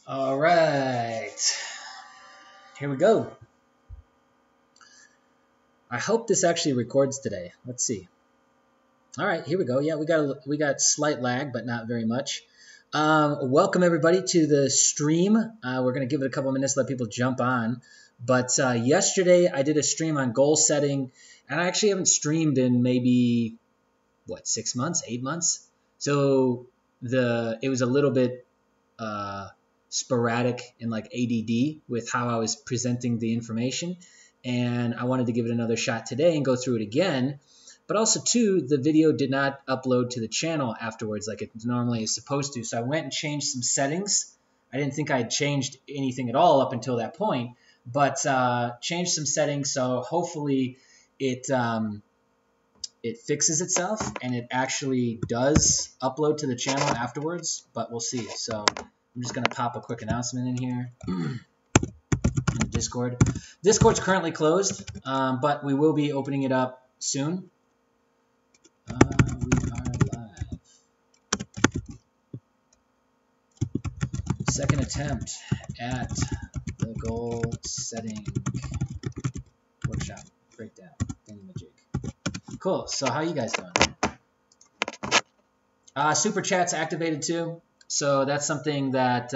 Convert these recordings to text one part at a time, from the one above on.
All right, here we go. I hope this actually records today. Let's see. All right, here we go. Yeah, we got slight lag, but not very much. Welcome everybody to the stream. We're gonna give it a couple minutes, let people jump on. But yesterday I did a stream on goal setting, and I actually haven't streamed in maybe 6 months, 8 months. So it was a little bit sporadic and like ADD with how I was presenting the information. And I wanted to give it another shot today and go through it again. But also, too, the video did not upload to the channel afterwards like it normally is supposed to. So I went and changed some settings. I didn't think I had changed anything at all up until that point, but changed some settings. So hopefully it fixes itself and it actually does upload to the channel afterwards, but we'll see. So I'm just going to pop a quick announcement in here. In Discord. Discord's currently closed, but we will be opening it up soon. We are live. Second attempt at the goal setting workshop breakdown. Cool. So how you guys doing? Super chat's activated too. So that's something that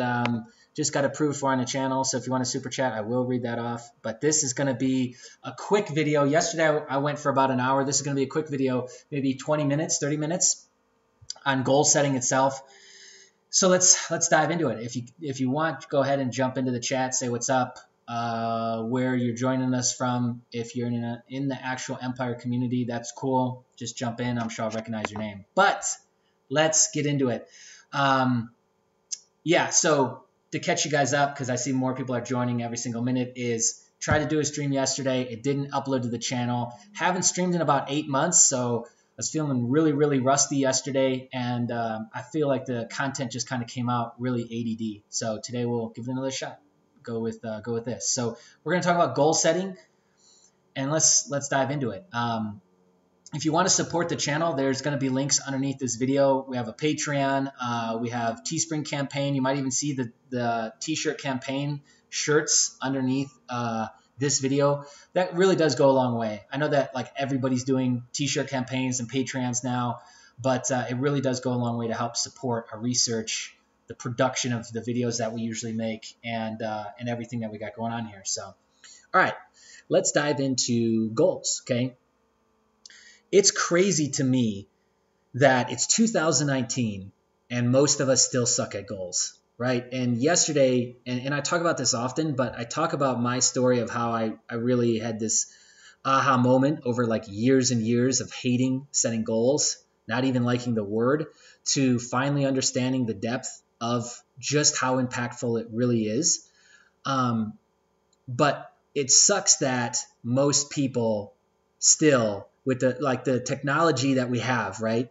just got approved for on the channel. So if you want to super chat, I will read that off. But this is going to be a quick video. Yesterday I went for about an hour. This is going to be a quick video, maybe 20 minutes, 30 minutes on goal setting itself. So let's dive into it. If you want, go ahead and jump into the chat, say what's up, where you're joining us from. If you're in the actual Empire community, that's cool. Just jump in. I'm sure I'll recognize your name. But let's get into it. Yeah, so to catch you guys up, because I see more people are joining every single minute, is tried to do a stream yesterday. It didn't upload to the channel. Haven't streamed in about 8 months, so I was feeling really, really rusty yesterday, and I feel like the content just kind of came out really ADD. So today we'll give it another shot. Go with this. So we're going to talk about goal setting, and let's dive into it. If you want to support the channel, there's going to be links underneath this video. We have a Patreon. We have Teespring campaign. You might even see the t-shirt campaign shirts underneath this video. That really does go a long way. I know that like everybody's doing t-shirt campaigns and Patreons now, but it really does go a long way to help support our research, the production of the videos that we usually make, and everything that we got going on here. So, all right, let's dive into goals, okay? It's crazy to me that it's 2019 and most of us still suck at goals, right? And yesterday, and I talk about this often, but I talk about my story of how I really had this aha moment over like years and years of hating setting goals, not even liking the word, to finally understanding the depth of just how impactful it really is. But it sucks that most people still, with the technology that we have, right?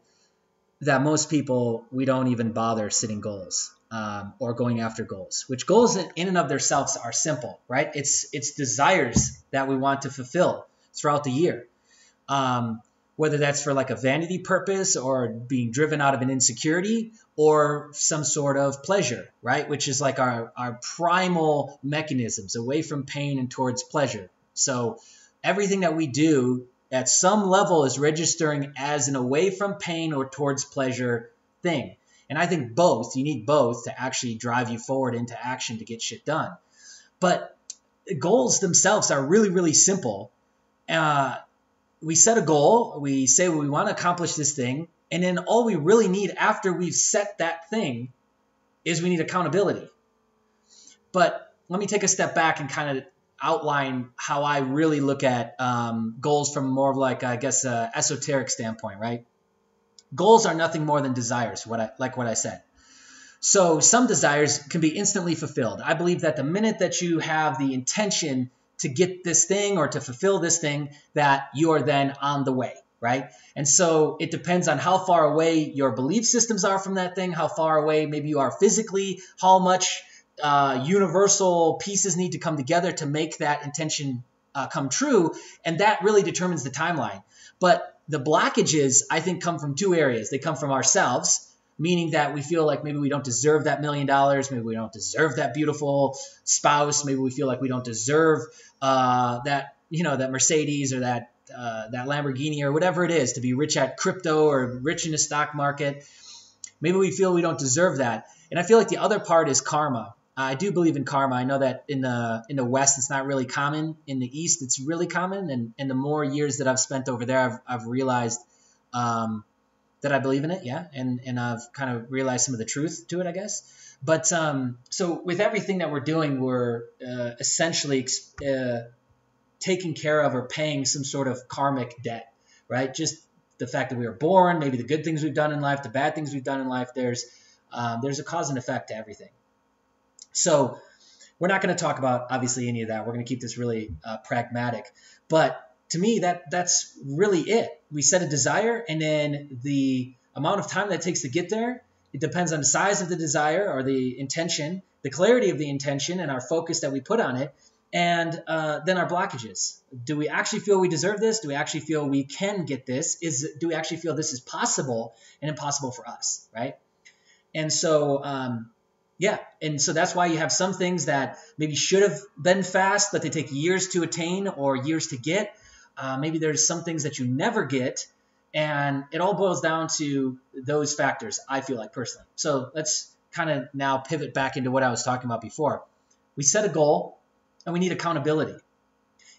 That most people, we don't even bother setting goals or going after goals, which goals in and of themselves are simple, right? It's desires that we want to fulfill throughout the year. Whether that's for like a vanity purpose or being driven out of an insecurity or some sort of pleasure, right? Which is like our primal mechanisms away from pain and towards pleasure. So everything that we do at some level is registering as an away from pain or towards pleasure thing. And I think both, you need both to actually drive you forward into action to get shit done. But goals themselves are really, really simple. We set a goal, we say, well, we want to accomplish this thing. And then all we really need after we've set that thing is we need accountability. But let me take a step back and kind of outline how I really look at goals from more of like, I guess, esoteric standpoint, right? Goals are nothing more than desires, what I said. So some desires can be instantly fulfilled. I believe that the minute that you have the intention to get this thing or to fulfill this thing, that you are then on the way, right? And so it depends on how far away your belief systems are from that thing, how far away maybe you are physically, how much universal pieces need to come together to make that intention come true. And that really determines the timeline. But the blockages, I think, come from two areas. They come from ourselves. meaning that we feel like maybe we don't deserve that $1,000,000, maybe we don't deserve that beautiful spouse, maybe we feel like we don't deserve that Mercedes or that Lamborghini or whatever it is, to be rich at crypto or rich in the stock market. Maybe we feel we don't deserve that. And I feel like the other part is karma. I do believe in karma. I know that in the West, it's not really common. In the East, it's really common. And the more years that I've spent over there, I've realized that I believe in it. Yeah. And I've kind of realized some of the truth to it, I guess. But so with everything that we're doing, we're essentially taking care of or paying some sort of karmic debt, right? Just the fact that we were born, maybe the good things we've done in life, the bad things we've done in life. There's a cause and effect to everything. So we're not going to talk about, obviously, any of that. We're going to keep this really pragmatic. But to me, that's really it. We set a desire, and then the amount of time that it takes to get there, it depends on the size of the desire or the intention, the clarity of the intention, and our focus that we put on it, and then our blockages. Do we actually feel we deserve this? Do we actually feel we can get this? Do we actually feel this is possible and impossible for us, right? And so and so that's why you have some things that maybe should have been fast, but they take years to attain or years to get. Maybe there's some things that you never get, and it all boils down to those factors, I feel like, personally. So let's kind of now pivot back into what I was talking about before. We set a goal, and we need accountability.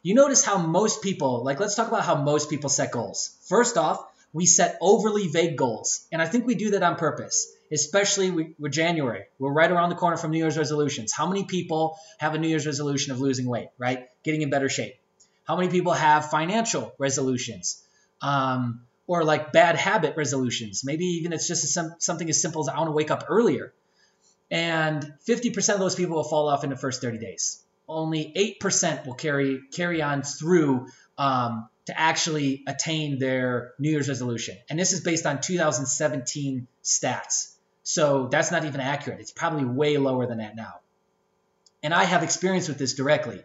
You notice how most people, let's talk about how most people set goals. First off, we set overly vague goals, and I think we do that on purpose. Especially with January. We're right around the corner from New Year's resolutions. How many people have a New Year's resolution of losing weight, right? Getting in better shape? How many people have financial resolutions? Or like bad habit resolutions? Maybe even it's just something as simple as I want to wake up earlier. And 50% of those people will fall off in the first 30 days. Only 8% will carry on through to actually attain their New Year's resolution. And this is based on 2017 stats. So that's not even accurate. It's probably way lower than that now. And I have experience with this directly.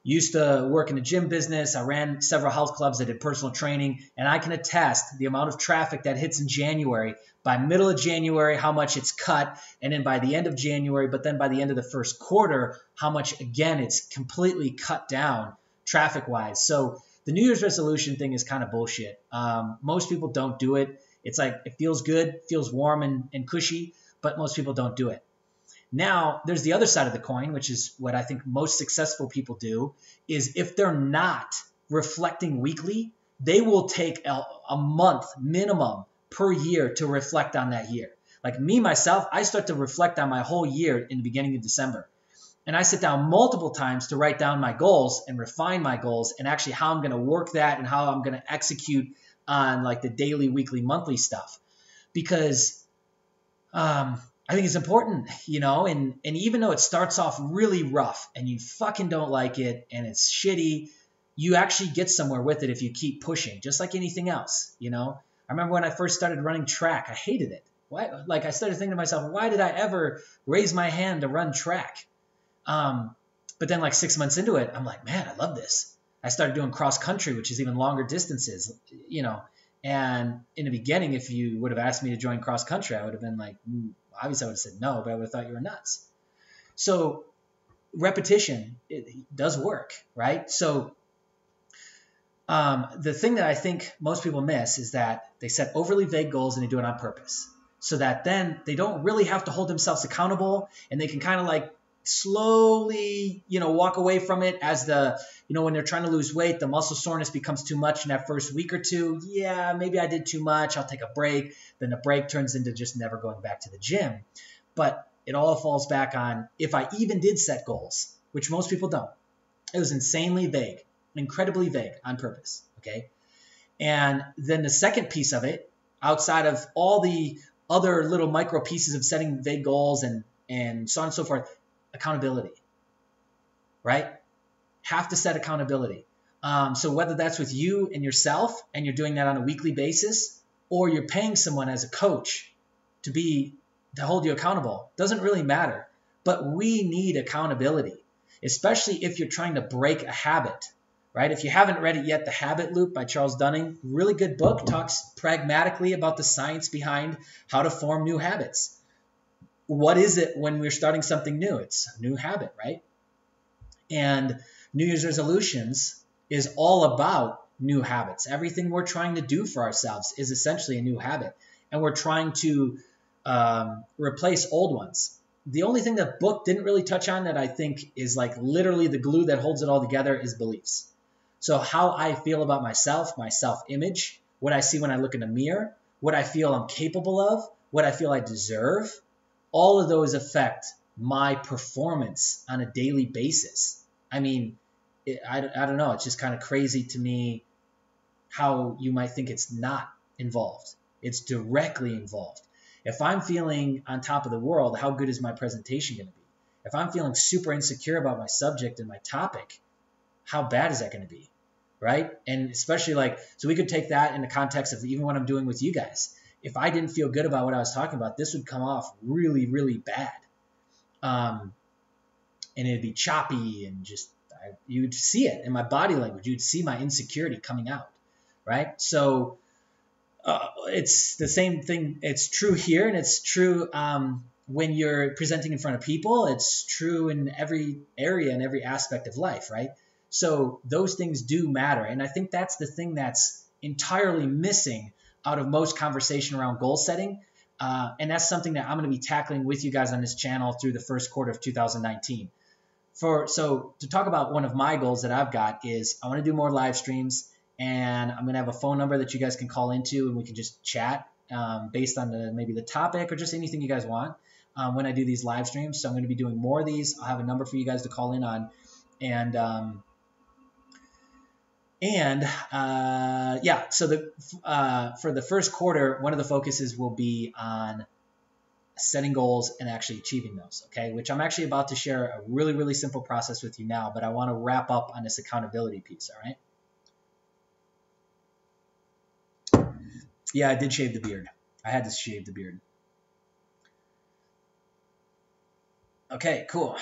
Used to work in the gym business. I ran several health clubs that did personal training. And I can attest the amount of traffic that hits in January. By middle of January, how much it's cut. And then by the end of January, but then by the end of the first quarter, how much, again, it's completely cut down traffic-wise. So the New Year's resolution thing is kind of bullshit. Most people don't do it. It's like it feels good, feels warm and cushy, but most people don't do it. Now, there's the other side of the coin, which is what I think most successful people do, is if they're not reflecting weekly, they will take a month minimum per year to reflect on that year. Like me, myself, I start to reflect on my whole year in the beginning of December. And I sit down multiple times to write down my goals and refine my goals and actually how I'm going to work that and how I'm going to execute on like the daily, weekly, monthly stuff. Because I think it's important, and even though it starts off really rough and you fucking don't like it and it's shitty, you actually get somewhere with it if you keep pushing, just like anything else, I remember when I first started running track, I hated it. Why? Like I started thinking to myself, why did I ever raise my hand to run track? But then like 6 months into it, I'm like, man, I love this. I started doing cross country, which is even longer distances, and in the beginning, if you would have asked me to join cross country, I would have been like, obviously I would have said no, but I would have thought you were nuts. So repetition, it does work, right? So the thing that I think most people miss is that they set overly vague goals and they do it on purpose so that then they don't really have to hold themselves accountable and they can kind of like slowly, walk away from it as when they're trying to lose weight, the muscle soreness becomes too much in that first week or two. Yeah, maybe I did too much. I'll take a break. Then the break turns into just never going back to the gym. But it all falls back on if I even did set goals, which most people don't. It was insanely vague, incredibly vague on purpose. Okay. And then the second piece of it, outside of all the other little micro pieces of setting vague goals and so on and so forth, accountability, right? Have to set accountability. So whether that's with you and yourself and you're doing that on a weekly basis, or you're paying someone as a coach to hold you accountable, doesn't really matter. But we need accountability, especially if you're trying to break a habit, right? If you haven't read it yet, The Habit Loop by Charles Dunning, really good book, talks pragmatically about the science behind how to form new habits. What is it when we're starting something new? It's a new habit, right? And New Year's resolutions is all about new habits. Everything we're trying to do for ourselves is essentially a new habit. And we're trying to replace old ones. The only thing that book didn't really touch on that I think is like literally the glue that holds it all together is beliefs. So how I feel about myself, my self-image, what I see when I look in the mirror, what I feel I'm capable of, what I feel I deserve, all of those affect my performance on a daily basis. I mean, I don't know. It's just kind of crazy to me how you might think it's not involved. It's directly involved. If I'm feeling on top of the world, how good is my presentation going to be? If I'm feeling super insecure about my subject and my topic, how bad is that going to be, right? And especially like, so we could take that in the context of even what I'm doing with you guys. If I didn't feel good about what I was talking about, this would come off really, really bad. And it'd be choppy and just, you would see it in my body language. You'd see my insecurity coming out, right? So it's the same thing. It's true here, and it's true when you're presenting in front of people. It's true in every area and every aspect of life, right? So those things do matter. And I think that's the thing that's entirely missing out of most conversation around goal setting. And that's something that I'm going to be tackling with you guys on this channel through the first quarter of 2019. So to talk about one of my goals that I've got is I want to do more live streams, and I'm going to have a phone number that you guys can call into and we can just chat based on maybe the topic or just anything you guys want when I do these live streams. So I'm going to be doing more of these. I'll have a number for you guys to call in on. So for the first quarter, one of the focuses will be on setting goals and actually achieving those, okay? Which I'm actually about to share a really, really simple process with you now, but I want to wrap up on this accountability piece, all right? Yeah, I did shave the beard. I had to shave the beard. Okay, cool.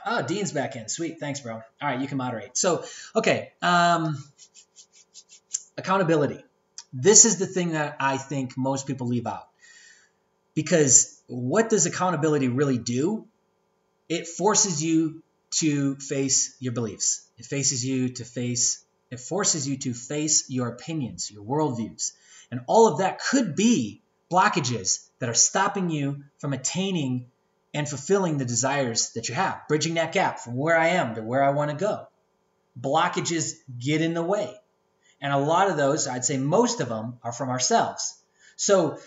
Oh, Dean's back in. Sweet. Thanks, bro. All right, you can moderate. So, okay. Accountability. This is the thing that I think most people leave out. Because what does accountability really do? It forces you to face your beliefs. It forces you to face your opinions, your worldviews. And all of that could be blockages that are stopping you from attaining and fulfilling the desires that you have, bridging that gap from where I am to where I want to go. Blockages get in the way. And a lot of those, I'd say most of them, are from ourselves. So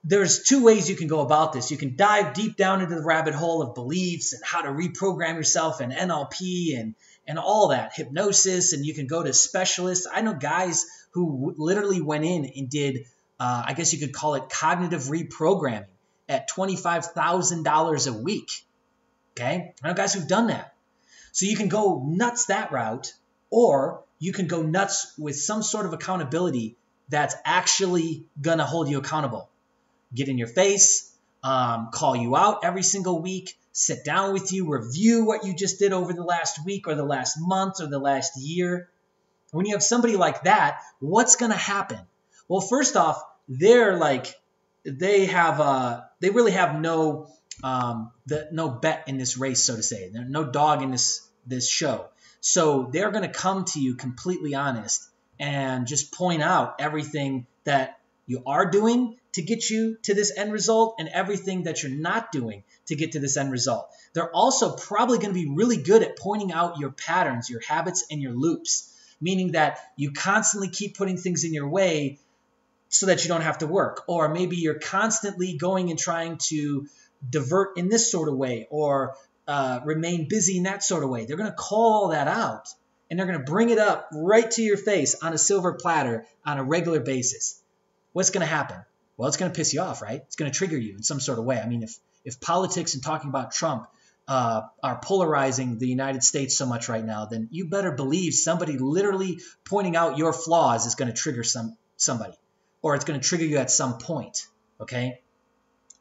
there's two ways you can go about this. You can dive deep down into the rabbit hole of beliefs and how to reprogram yourself and NLP and all that, hypnosis, and you can go to specialists. I know guys who literally went in and did, I guess you could call it cognitive reprogramming at $25,000 a week, okay? I know guys who've done that. So you can go nuts that route, or you can go nuts with some sort of accountability that's actually going to hold you accountable. Get in your face, call you out every single week, sit down with you, review what you just did over the last week or the last month or the last year. When you have somebody like that, what's going to happen? Well, first off, they really have no bet in this race, so to say. There's no dog in this show. So they're going to come to you completely honest and just point out everything that you are doing to get you to this end result and everything that you're not doing to get to this end result. They're also probably going to be really good at pointing out your patterns, your habits, and your loops, meaning that you constantly keep putting things in your way so that you don't have to work. Or maybe you're constantly going and trying to divert in this sort of way or remain busy in that sort of way. They're going to call all that out and they're going to bring it up right to your face on a silver platter on a regular basis. What's going to happen? Well, it's going to piss you off, right? It's going to trigger you in some sort of way. I mean, if politics and talking about Trump are polarizing the United States so much right now, then you better believe somebody literally pointing out your flaws is going to trigger somebody, or it's going to trigger you at some point, okay?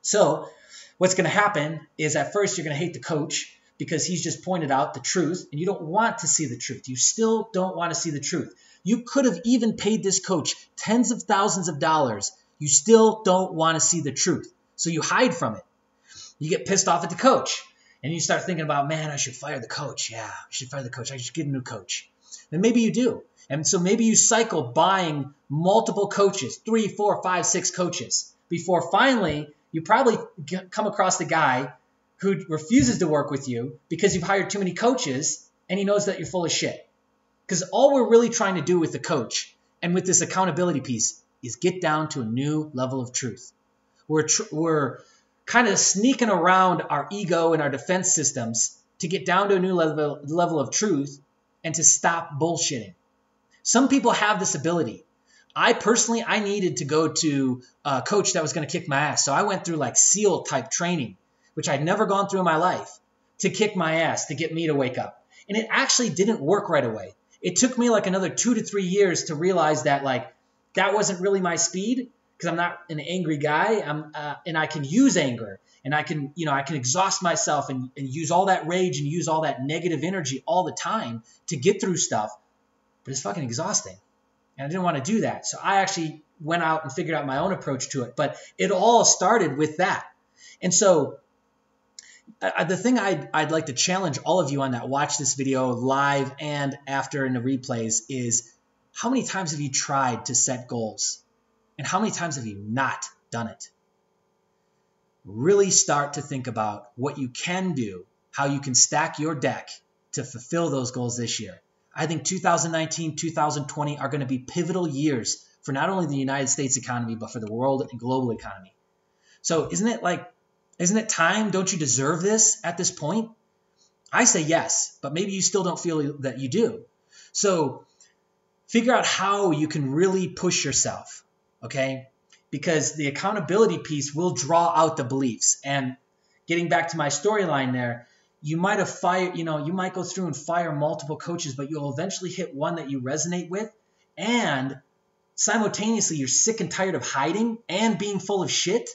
So what's going to happen is at first you're going to hate the coach, because he's just pointed out the truth, and you don't want to see the truth. You still don't want to see the truth. You could have even paid this coach tens of thousands of dollars. You still don't want to see the truth. So you hide from it. You get pissed off at the coach, and you start thinking about, man, I should fire the coach. Yeah, I should fire the coach. I should get a new coach. And maybe you do. And so maybe you cycle buying multiple coaches, 3, 4, 5, 6 coaches, before finally you probably come across the guy who refuses to work with you because you've hired too many coaches and he knows that you're full of shit. Because all we're really trying to do with the coach and with this accountability piece is get down to a new level of truth. We're kind of sneaking around our ego and our defense systems to get down to a new level of truth and to stop bullshitting. Some people have this ability. I personally needed to go to a coach that was going to kick my ass. So I went through like SEAL type training, which I'd never gone through in my life, to kick my ass, to get me to wake up. And it actually didn't work right away. It took me like another 2 to 3 years to realize that like that wasn't really my speed, because I'm not an angry guy. And I can use anger, and I can exhaust myself and use all that rage and use all that negative energy all the time to get through stuff. But it's fucking exhausting. And I didn't want to do that. So I actually went out and figured out my own approach to it. But it all started with that. And so the thing I'd like to challenge all of you on that watch this video live and after in the replays is, how many times have you tried to set goals? And how many times have you not done it? Really start to think about what you can do, how you can stack your deck to fulfill those goals this year. I think 2019, 2020 are going to be pivotal years for not only the United States economy, but for the world and global economy. So isn't it time? Don't you deserve this at this point? I say yes, but maybe you still don't feel that you do. So figure out how you can really push yourself, okay? Because the accountability piece will draw out the beliefs. And getting back to my storyline there, you might go through and fire multiple coaches, but you'll eventually hit one that you resonate with. And simultaneously, you're sick and tired of hiding and being full of shit.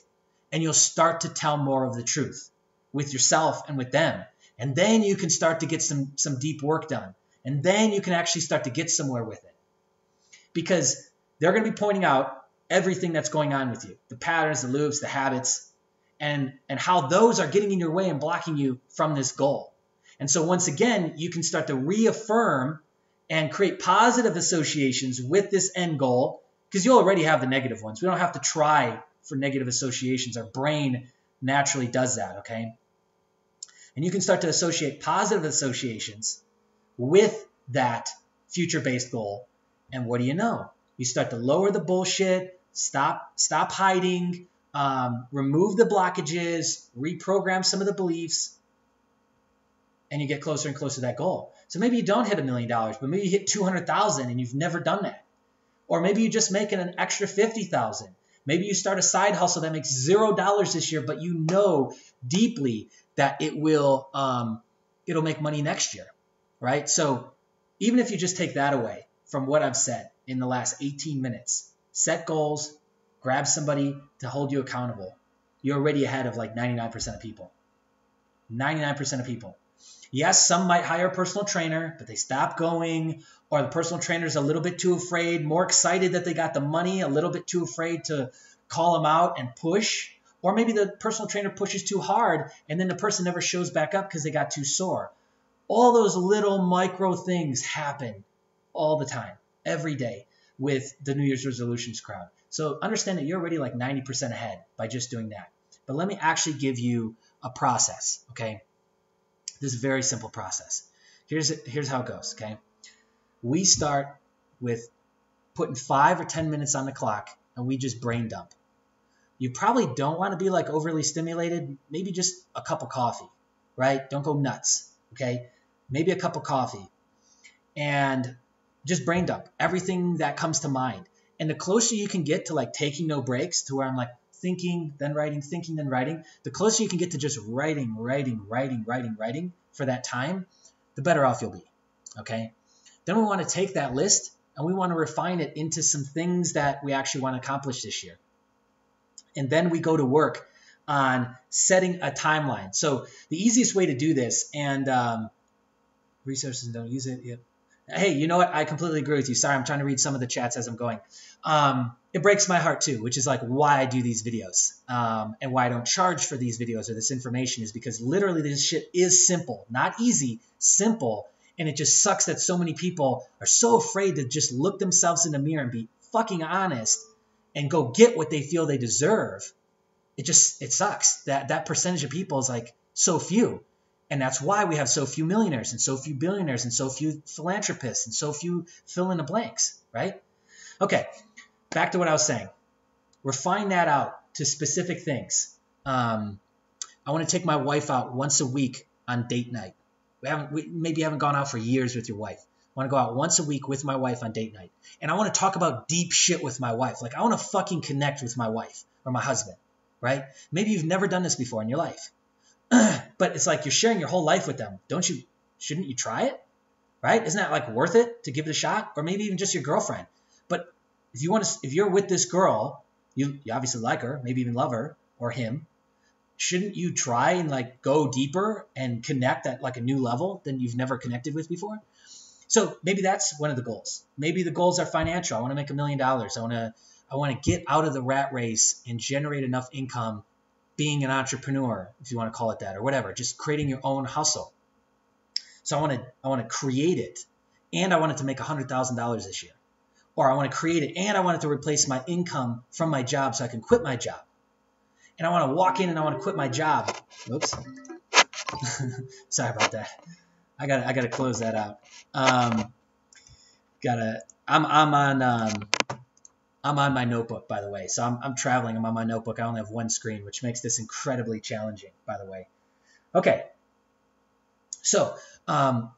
And you'll start to tell more of the truth with yourself and with them. And then you can start to get some deep work done. And then you can actually start to get somewhere with it. Because they're going to be pointing out everything that's going on with you. The patterns, the loops, the habits, and how those are getting in your way and blocking you from this goal. And so once again, you can start to reaffirm and create positive associations with this end goal, because you already have the negative ones. We don't have to try for negative associations. Our brain naturally does that, okay? And you can start to associate positive associations with that future-based goal. And what do you know? You start to lower the bullshit, stop hiding, remove the blockages, reprogram some of the beliefs, and you get closer and closer to that goal. So maybe you don't hit $1 million, but maybe you hit 200,000 and you've never done that. Or maybe you're just making an extra 50,000. Maybe you start a side hustle that makes $0 this year, but you know deeply that it'll make money next year, right? So even if you just take that away from what I've said in the last 18 minutes, set goals, grab somebody to hold you accountable. You're already ahead of like 99% of people. 99% of people. Yes, some might hire a personal trainer, but they stop going, or the personal trainer is a little bit too afraid, more excited that they got the money, a little bit too afraid to call them out and push. Or maybe the personal trainer pushes too hard and then the person never shows back up because they got too sore. All those little micro things happen all the time, every day with the New Year's resolutions crowd. So understand that you're already like 90% ahead by just doing that. But let me actually give you a process, okay? This is a very simple process. Here's how it goes, okay? We start with putting 5 or 10 minutes on the clock and we just brain dump. You probably don't want to be like overly stimulated. Maybe just a cup of coffee, right? Don't go nuts, okay? Maybe a cup of coffee and just brain dump everything that comes to mind. And the closer you can get to like taking no breaks, to where I'm like thinking, then writing, thinking, then writing, the closer you can get to just writing for that time, the better off you'll be, okay? Then we want to take that list and we want to refine it into some things that we actually want to accomplish this year. And then we go to work on setting a timeline. So the easiest way to do this, and resources and don't use it. Yep. Hey, you know what? I completely agree with you. Sorry, I'm trying to read some of the chats as I'm going. It breaks my heart too, which is like why I do these videos and why I don't charge for these videos or this information is because literally this shit is simple, not easy, simple. And it just sucks that so many people are so afraid to just look themselves in the mirror and be fucking honest and go get what they feel they deserve. It sucks that percentage of people is like so few. And that's why we have so few millionaires and so few billionaires and so few philanthropists and so few fill in the blanks, right? Okay, back to what I was saying. Refine that out to specific things. I want to take my wife out once a week on date night. We maybe haven't gone out for years with your wife. I want to go out once a week with my wife on date night. And I want to talk about deep shit with my wife. Like I want to fucking connect with my wife or my husband, right? Maybe you've never done this before in your life. But it's like you're sharing your whole life with them. Shouldn't you try it? Right? Isn't that like worth it to give it a shot? Or maybe even just your girlfriend. But if you're with this girl, you obviously like her, maybe even love her or him. Shouldn't you try and like go deeper and connect at like a new level than you've never connected with before? So maybe that's one of the goals. Maybe the goals are financial. I want to make $1 million. I want to get out of the rat race and generate enough income being an entrepreneur, if you want to call it that, or whatever, just creating your own hustle. So I want to create it, and I want it to make $100,000 this year. Or I want to create it, and I want it to replace my income from my job so I can quit my job. And I want to walk in and I want to quit my job. Oops. Sorry about that. I gotta close that out. I'm on my notebook, by the way. So I'm traveling. I'm on my notebook. I only have one screen, which makes this incredibly challenging, by the way. Okay. So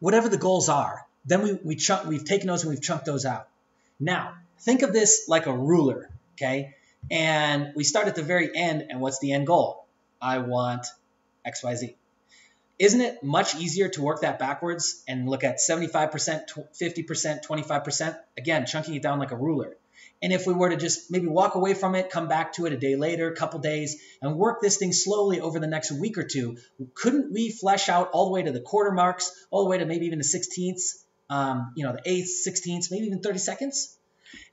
whatever the goals are, then we've taken those and we've chunked those out. Now, think of this like a ruler, okay? And we start at the very end, and what's the end goal? I want X, Y, Z. Isn't it much easier to work that backwards and look at 75%, 50%, 25%? Again, chunking it down like a ruler. And if we were to just maybe walk away from it, come back to it a day later, a couple days, and work this thing slowly over the next week or two, couldn't we flesh out all the way to the quarter marks, all the way to maybe even the 16ths, the 8th, 16ths, maybe even 30 seconds?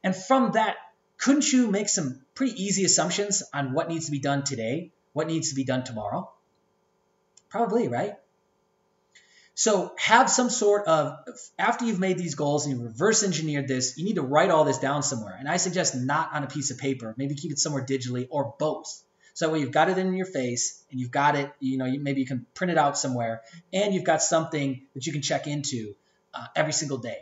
And from that, couldn't you make some pretty easy assumptions on what needs to be done today, what needs to be done tomorrow? Probably, right? So have some sort of, after you've made these goals and you reverse engineered this, you need to write all this down somewhere. And I suggest not on a piece of paper, maybe keep it somewhere digitally or both. So that way you've got it in your face and you've got it, maybe you can print it out somewhere and you've got something that you can check into every single day.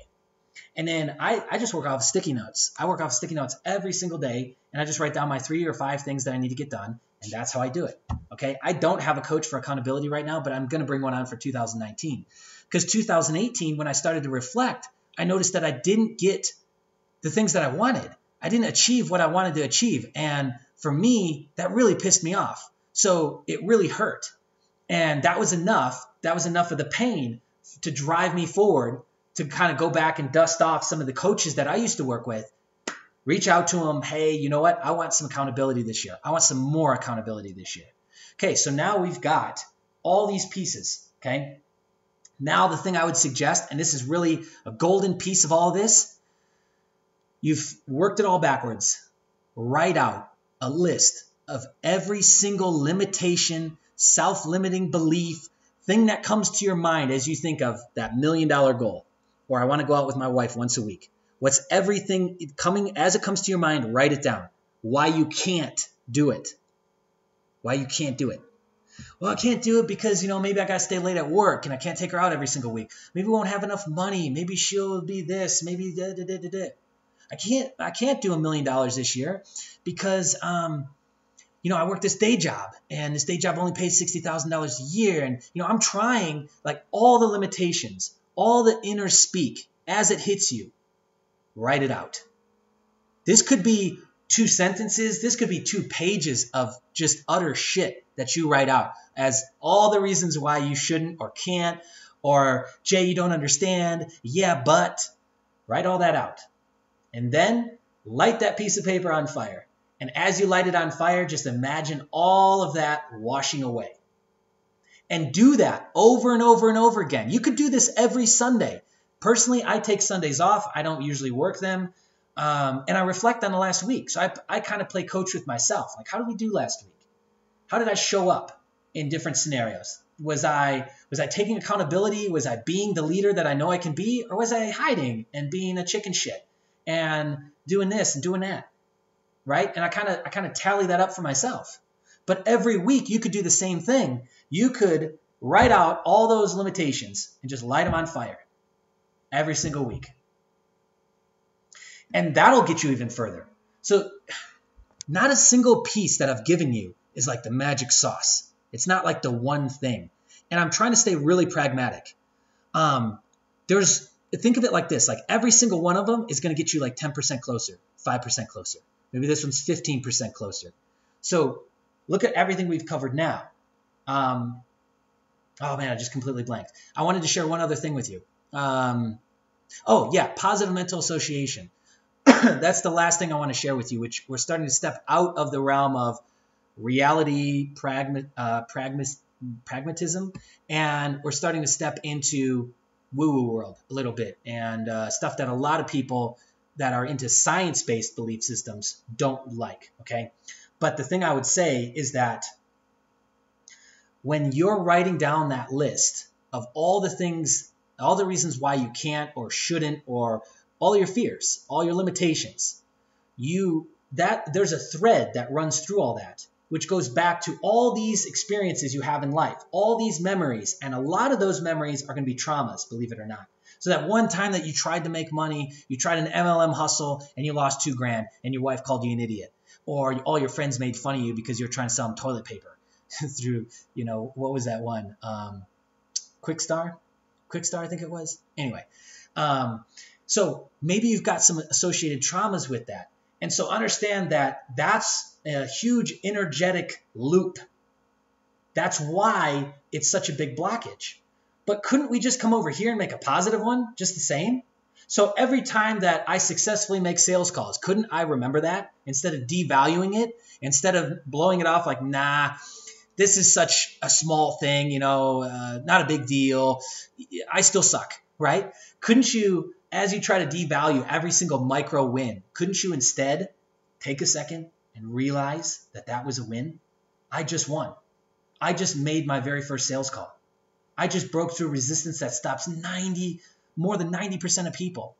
And then I just work off sticky notes. I work off sticky notes every single day and I just write down my 3 or 5 things that I need to get done. And that's how I do it. Okay. I don't have a coach for accountability right now, but I'm going to bring one on for 2019 because 2018, when I started to reflect, I noticed that I didn't get the things that I wanted. I didn't achieve what I wanted to achieve. And for me, that really pissed me off. So it really hurt. And that was enough. That was enough of the pain to drive me forward to kind of go back and dust off some of the coaches that I used to work with. Reach out to them. Hey, you know what? I want some accountability this year. I want some more accountability this year. Okay, so now we've got all these pieces, okay? Now the thing I would suggest, and this is really a golden piece of all this, you've worked it all backwards. Write out a list of every single limitation, self-limiting belief, thing that comes to your mind as you think of that $1 million goal, or I want to go out with my wife once a week. What's everything coming as it comes to your mind? Write it down. Why you can't do it. Why you can't do it. Well, I can't do it because, maybe I got to stay late at work and I can't take her out every single week. Maybe we won't have enough money. Maybe she'll be this. Maybe da. I can't do $1 million this year because, I work this day job and this day job only pays $60,000 a year. And, I'm trying like all the limitations, all the inner speak as it hits you. Write it out. This could be 2 sentences. This could be 2 pages of just utter shit that you write out as all the reasons why you shouldn't or can't, or Jay, you don't understand. Yeah, but write all that out. And then light that piece of paper on fire And as you light it on fire, just imagine all of that washing away. And do that over and over and over again. You could do this every Sunday. Personally, I take Sundays off. I don't usually work them. And I reflect on the last week. So I kind of play coach with myself. Like, how did we do last week? How did I show up in different scenarios? Was I taking accountability? Was I being the leader that I know I can be? Or was I hiding and being a chicken shit and doing this and doing that? Right? And I kind of tally that up for myself. But every week you could do the same thing. You could write out all those limitations and just light them on fire every single week. And that'll get you even further. So not a single piece that I've given you is like the magic sauce. It's not like the one thing. And I'm trying to stay really pragmatic. Think of it like this, like every single one of them is going to get you like 10% closer, 5% closer. Maybe this one's 15% closer. So look at everything we've covered now. Oh man, I just completely blanked. I wanted to share one other thing with you. Positive mental association. That's the last thing I want to share with you, which we're starting to step out of the realm of reality pragmatism, and we're starting to step into woo-woo world a little bit, and stuff that a lot of people that are into science-based belief systems don't like, okay? But the thing I would say is that when you're writing down that list of all the things, all the reasons why you can't or shouldn't, or all your fears, all your limitations, there's a thread that runs through all that, which goes back to all these experiences you have in life, all these memories, and a lot of those memories are going to be traumas, believe it or not. So that one time that you tried to make money, you tried an MLM hustle and you lost $2,000 and your wife called you an idiot, or all your friends made fun of you because you're trying to sell them toilet paper through, what was that one? Quickstar, I think it was. Anyway, so maybe you've got some associated traumas with that. And so understand that that's a huge energetic loop. That's why it's such a big blockage. But couldn't we just come over here and make a positive one just the same? So every time that I successfully make sales calls, couldn't I remember that instead of devaluing it, instead of blowing it off like, nah, this is such a small thing, not a big deal. I still suck, right? Couldn't you, as you try to devalue every single micro win, couldn't you instead take a second and realize that that was a win? I just won. I just made my very first sales call. I just broke through resistance that stops more than 90% of people.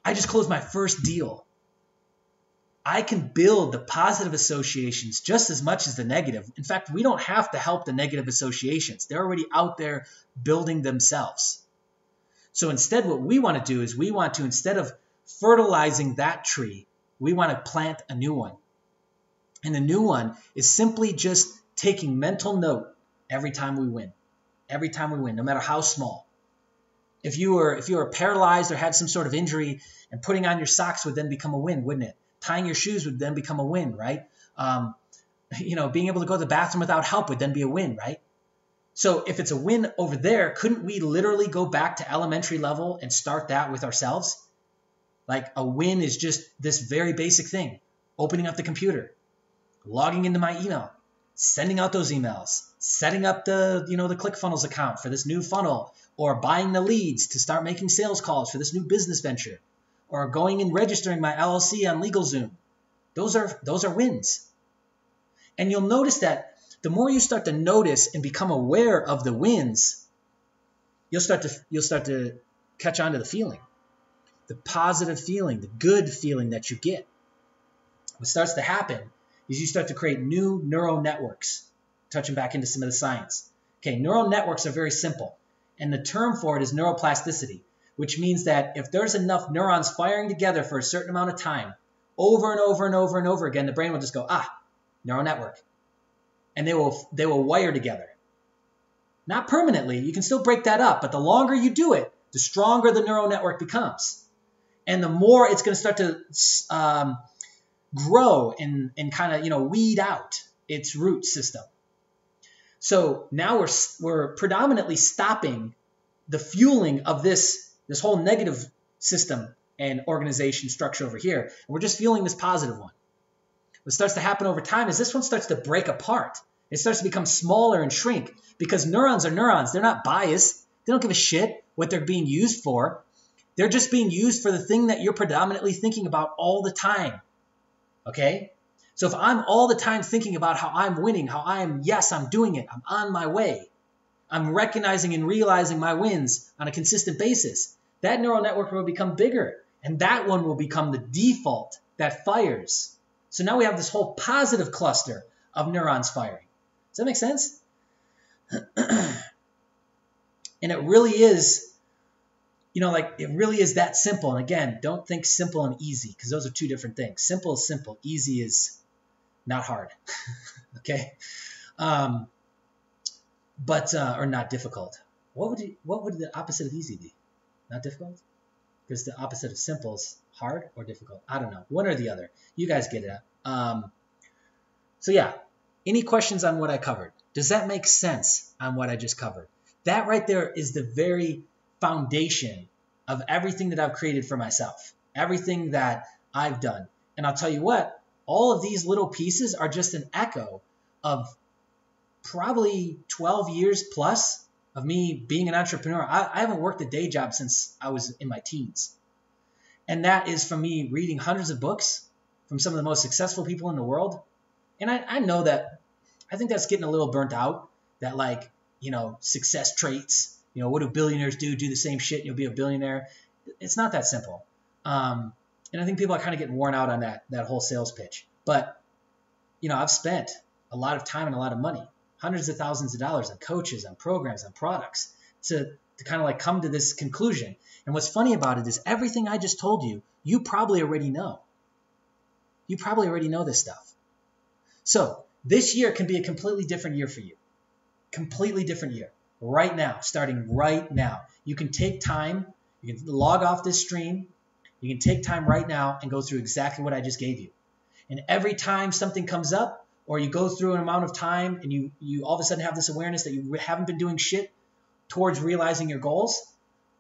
I just closed my first deal. I can build the positive associations just as much as the negative. In fact, we don't have to help the negative associations. They're already out there building themselves. So instead, what we want to do is instead of fertilizing that tree, we want to plant a new one. And the new one is simply just taking mental note every time we win. Every time we win, no matter how small. If you were paralyzed or had some sort of injury, and putting on your socks would then become a win, wouldn't it? Tying your shoes would then become a win, right? Being able to go to the bathroom without help would then be a win, right? So if it's a win over there, couldn't we literally go back to elementary level and start that with ourselves? Like a win is just this very basic thing. Opening up the computer, logging into my email, sending out those emails, setting up the ClickFunnels account for this new funnel, or buying the leads to start making sales calls for this new business venture, or going and registering my LLC on LegalZoom. Those are wins. And you'll notice that the more you start to notice and become aware of the wins, you'll start to catch on to the feeling, the positive feeling, the good feeling that you get. What starts to happen is you start to create new neural networks, touching back into some of the science. Okay, neural networks are very simple. And the term for it is neuroplasticity, which means that if there's enough neurons firing together for a certain amount of time, over and over and over and over again, the brain will just go, neural network. And they will wire together. Not permanently, you can still break that up, but the longer you do it, the stronger the neural network becomes. And the more it's going to start to grow and kind of, weed out its root system. So now we're predominantly stopping the fueling of this whole negative system and organization structure over here. And we're just fueling this positive one. What starts to happen over time is this one starts to break apart. It starts to become smaller and shrink because neurons are neurons. They're not biased. They don't give a shit what they're being used for. They're just being used for the thing that you're predominantly thinking about all the time. Okay? So if I'm all the time thinking about how I'm winning, I'm doing it, I'm on my way, I'm recognizing and realizing my wins on a consistent basis, that neural network will become bigger. And that one will become the default that fires. So now we have this whole positive cluster of neurons firing. Does that make sense? And it really is, it really is that simple. And again, don't think simple and easy because those are two different things. Simple is simple. Easy is not hard. Okay? Or not difficult. What would the opposite of easy be? Not difficult? Because the opposite of simple is hard or difficult. I don't know. One or the other. You guys get it. So yeah, any questions on what I covered? Does that make sense on what I just covered? That right there is the very foundation of everything that I've created for myself, everything that I've done. And I'll tell you what, all of these little pieces are just an echo of probably 12 years plus of me being an entrepreneur. I haven't worked a day job since I was in my teens. And that is from me reading hundreds of books from some of the most successful people in the world. And I know that, I think that's getting a little burnt out, that success traits, what do billionaires do? Do the same shit, you'll be a billionaire. It's not that simple. And I think people are kind of getting worn out on that whole sales pitch. But, I've spent a lot of time and a lot of money, hundreds of thousands of dollars on coaches, on programs, on products to kind of come to this conclusion. And what's funny about it is everything I just told you, you probably already know. You probably already know this stuff. So this year can be a completely different year for you. Completely different year. Right now, starting right now. You can take time. You can log off this stream. You can take time right now and go through exactly what I just gave you. And every time something comes up, or you go through an amount of time and you all of a sudden have this awareness that you haven't been doing shit towards realizing your goals,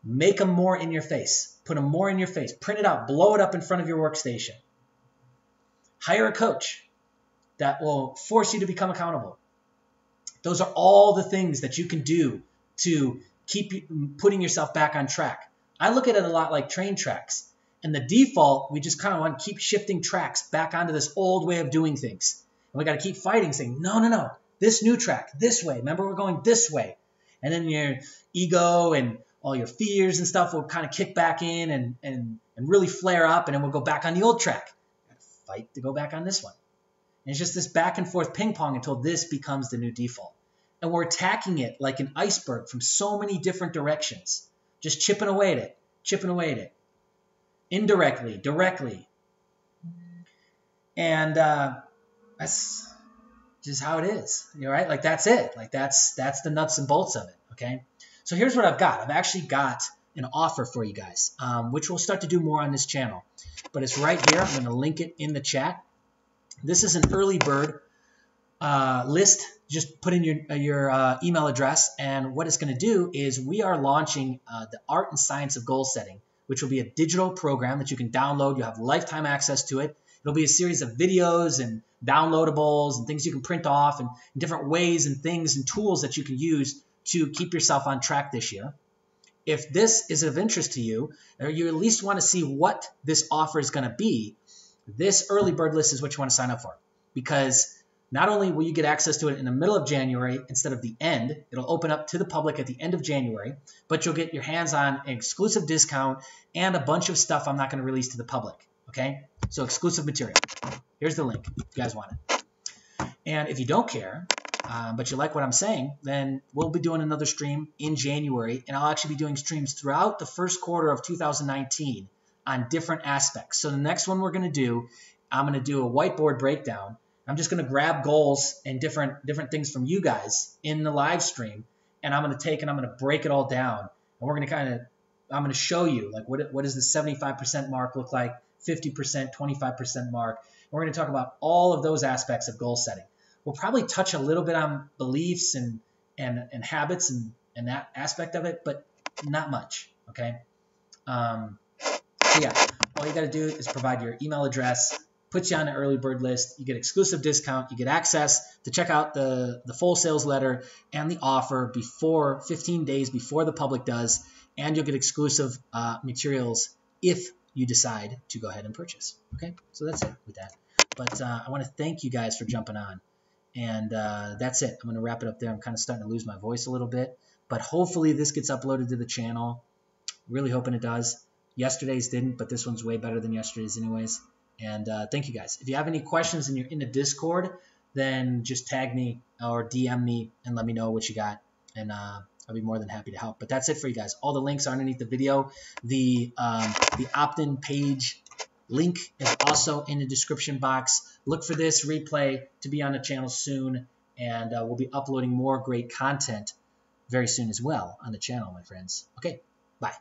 make them more in your face. Put them more in your face. Print it out. Blow it up in front of your workstation. Hire a coach that will force you to become accountable. Those are all the things that you can do to keep putting yourself back on track. I look at it a lot like train tracks. And the default, we just kind of want to keep shifting tracks back onto this old way of doing things. And we got to keep fighting, saying, no, this new track, this way. Remember, we're going this way. And then your ego and all your fears and stuff will kind of kick back in and really flare up. And then we'll go back on the old track. Fight to go back on this one. And it's just this back and forth ping pong until this becomes the new default. And we're attacking it like an iceberg from so many different directions. Just chipping away at it. Indirectly, directly. And that's just how it is. Right? That's it. That's the nuts and bolts of it. Okay. So here's what I've got. I've actually got an offer for you guys, which we'll start to do more on this channel. But it's right here. I'm going to link it in the chat. This is an early bird list. Just put in your email address. And what it's going to do is we are launching the Art and Science of Goal Setting, which will be a digital program that you can download. You'll have lifetime access to it. It'll be a series of videos and downloadables and things you can print off and different ways and things and tools that you can use to keep yourself on track this year. If this is of interest to you, or you at least want to see what this offer is going to be, this early bird list is what you want to sign up for. Because not only will you get access to it in the middle of January instead of the end, it'll open up to the public at the end of January, but you'll get your hands on an exclusive discount and a bunch of stuff I'm not going to release to the public. Okay? So exclusive material. Here's the link if you guys want it. And if you don't care, but you like what I'm saying, then we'll be doing another stream in January, and I'll actually be doing streams throughout the first quarter of 2019 on different aspects. So the next one we're going to do, I'm going to do a whiteboard breakdown. I'm just going to grab goals and different things from you guys in the live stream, and I'm going to take and I'm going to break it all down. And we're going to I'm going to show you what does the 75% mark look like, 50%, 25% mark. And we're going to talk about all of those aspects of goal setting. We'll probably touch a little bit on beliefs and habits and that aspect of it, but not much. Okay. So yeah, all you got to do is provide your email address, puts you on an early bird list. You get exclusive discount. You get access to check out the full sales letter and the offer before 15 days before the public does, and you'll get exclusive materials if you decide to go ahead and purchase. Okay, so that's it with that. But I want to thank you guys for jumping on. And that's it. I'm going to wrap it up there. I'm kind of starting to lose my voice a little bit. But hopefully this gets uploaded to the channel. Really hoping it does. Yesterday's didn't, but this one's way better than yesterday's anyways. And thank you guys. If you have any questions and you're in the Discord, then just tag me or DM me and let me know what you got. And I'll be more than happy to help. But that's it for you guys. All the links are underneath the video. The opt-in page link is also in the description box. Look for this replay to be on the channel soon, and we'll be uploading more great content very soon as well on the channel, my friends. Okay, bye.